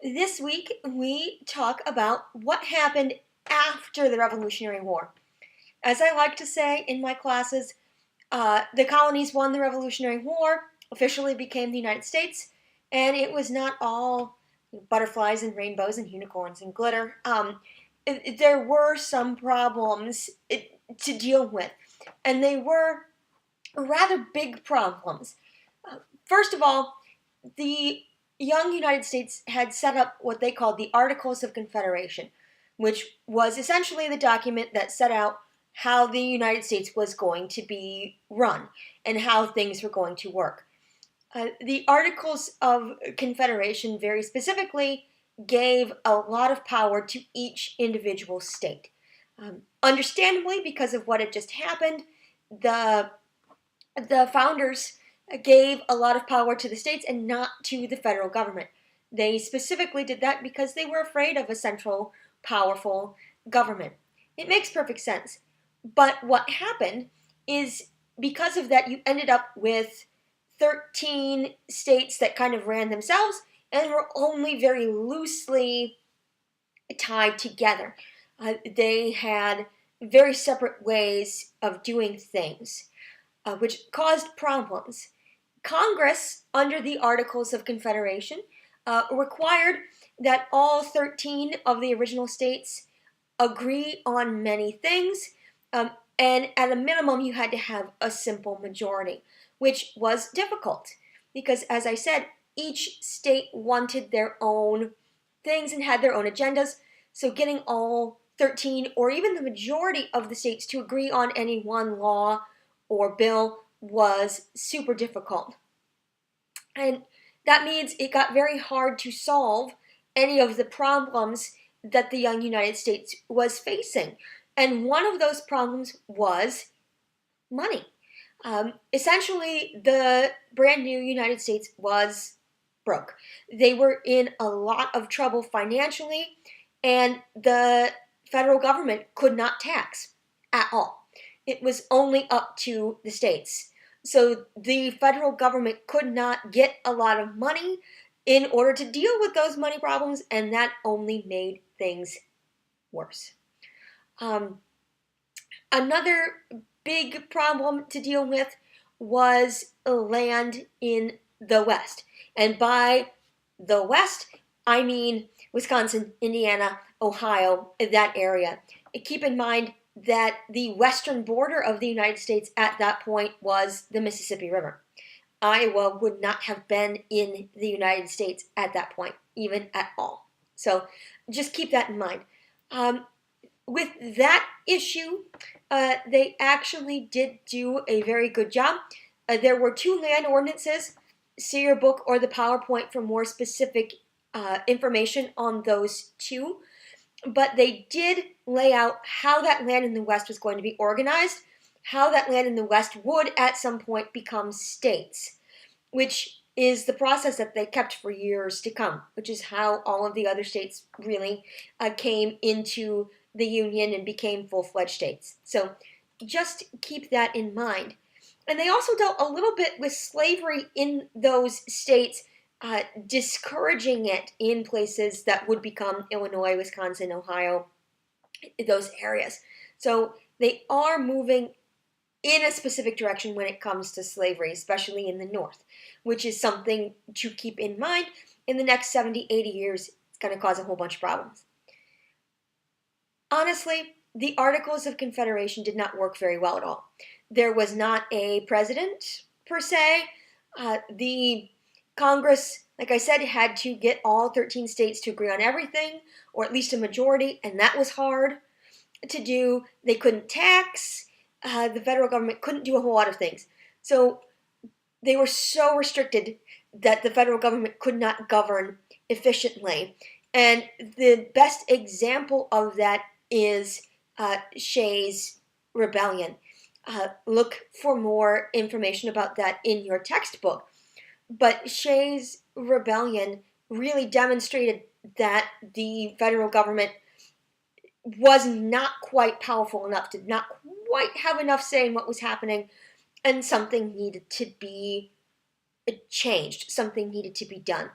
This week we talk about what happened after the Revolutionary War. As I like to say in my classes, the colonies won the Revolutionary War, officially became the United States, and it was not all butterflies and rainbows and unicorns and glitter. There were some problems to deal with, and they were rather big problems. First of all, the young United States had set up what they called the Articles of Confederation, which was essentially the document that set out how the United States was going to be run and how things were going to work. The Articles of Confederation very specifically gave a lot of power to each individual state. Understandably, because of what had just happened, the founders gave a lot of power to the states and not to the federal government. They specifically did that because they were afraid of a central, powerful government. It makes perfect sense. But what happened is because of that, you ended up with 13 states that kind of ran themselves and were only very loosely tied together. They had very separate ways of doing things, which caused problems. Congress, under the Articles of Confederation, required that all 13 of the original states agree on many things, and at a minimum, you had to have a simple majority, which was difficult because, as I said, each state wanted their own things and had their own agendas. So, getting all 13 or even the majority of the states to agree on any one law or bill was super difficult. And that means it got very hard to solve any of the problems that the young United States was facing. And one of those problems was money. Essentially, the brand new United States was broke. They were in a lot of trouble financially, and the federal government could not tax at all. It was only up to the states. So the federal government could not get a lot of money in order to deal with those money problems, and that only made things worse. Another big problem to deal with was land in the West. And by the West, I mean Wisconsin, Indiana, Ohio, that area. Keep in mind that the western border of the United States at that point was the Mississippi River. Iowa would not have been in the United States at that point, even at all. So just keep that in mind. With that issue, they actually did do a very good job. There were two land ordinances. See your book or the PowerPoint for more specific information on those two. But they did lay out how that land in the West was going to be organized, how that land in the West would at some point become states, which is the process that they kept for years to come, which is how all of the other states really came into the Union and became full-fledged states. So just keep that in mind. And they also dealt a little bit with slavery in those states, discouraging it in places that would become Illinois, Wisconsin, Ohio, those areas. So they are moving in a specific direction when it comes to slavery, especially in the North, which is something to keep in mind. In the next 70, 80 years, it's going to cause a whole bunch of problems. Honestly, the Articles of Confederation did not work very well at all. There was not a president, per se. The Congress, like I said, had to get all 13 states to agree on everything, or at least a majority, and that was hard to do. They couldn't tax. The federal government couldn't do a whole lot of things. So they were so restricted that the federal government could not govern efficiently. And the best example of that is Shays' Rebellion. Look for more information about that in your textbook. But Shays' Rebellion really demonstrated that the federal government was not quite powerful enough, did not quite have enough say in what was happening, and something needed to be changed, something needed to be done.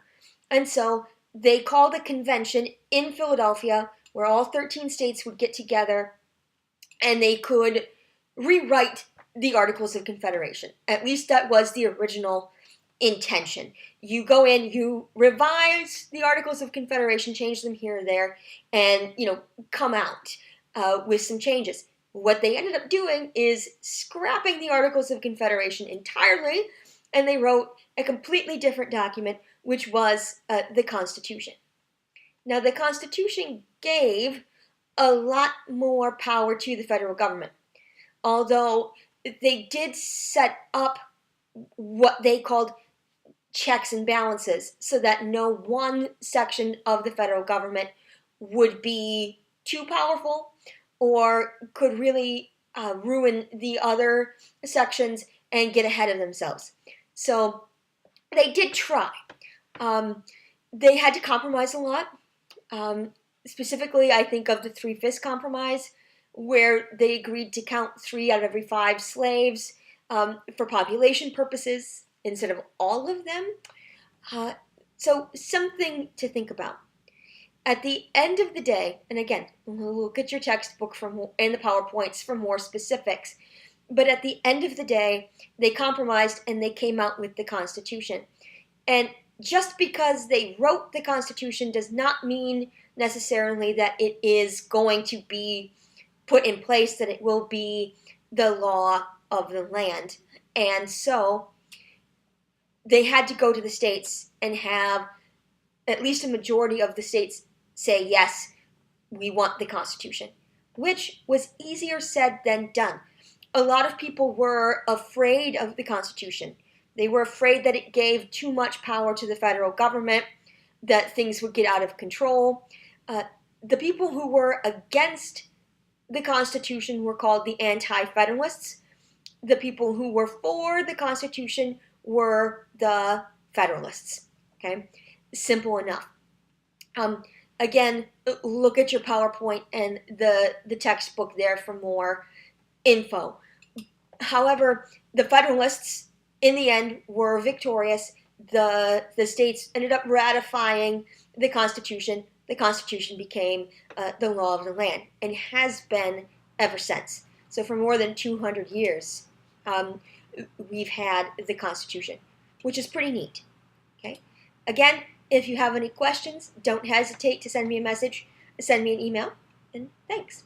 And so they called a convention in Philadelphia where all 13 states would get together and they could rewrite the Articles of Confederation. At least that was the original intention. You go in, you revise the Articles of Confederation, change them here or there, and come out with some changes. What they ended up doing is scrapping the Articles of Confederation entirely, and they wrote a completely different document, which was the Constitution. Now, the Constitution gave a lot more power to the federal government, although they did set up what they called checks and balances so that no one section of the federal government would be too powerful or could really ruin the other sections and get ahead of themselves. So they did try. They had to compromise a lot. Specifically, I think of the Three-Fifths Compromise, where they agreed to count 3 out of every 5 slaves for population purposes instead of all of them. So something to think about. At the end of the day, and again, look at your textbook and the PowerPoints for more specifics, but at the end of the day, they compromised and they came out with the Constitution. And just because they wrote the Constitution does not mean necessarily that it is going to be put in place, that it will be the law of the land. And so they had to go to the states and have at least a majority of the states say, yes, we want the Constitution, which was easier said than done. A lot of people were afraid of the Constitution. They were afraid that it gave too much power to the federal government, that things would get out of control. The people who were against the Constitution were called the Anti-Federalists. The people who were for the Constitution were the Federalists. Okay, simple enough. Again, look at your PowerPoint and the textbook there for more info. However, the Federalists, in the end, were victorious. The states ended up ratifying the Constitution. The Constitution became the law of the land and has been ever since. So for more than 200 years, we've had the Constitution, which is pretty neat. Okay. Again, if you have any questions, don't hesitate to send me a message, send me an email, and thanks.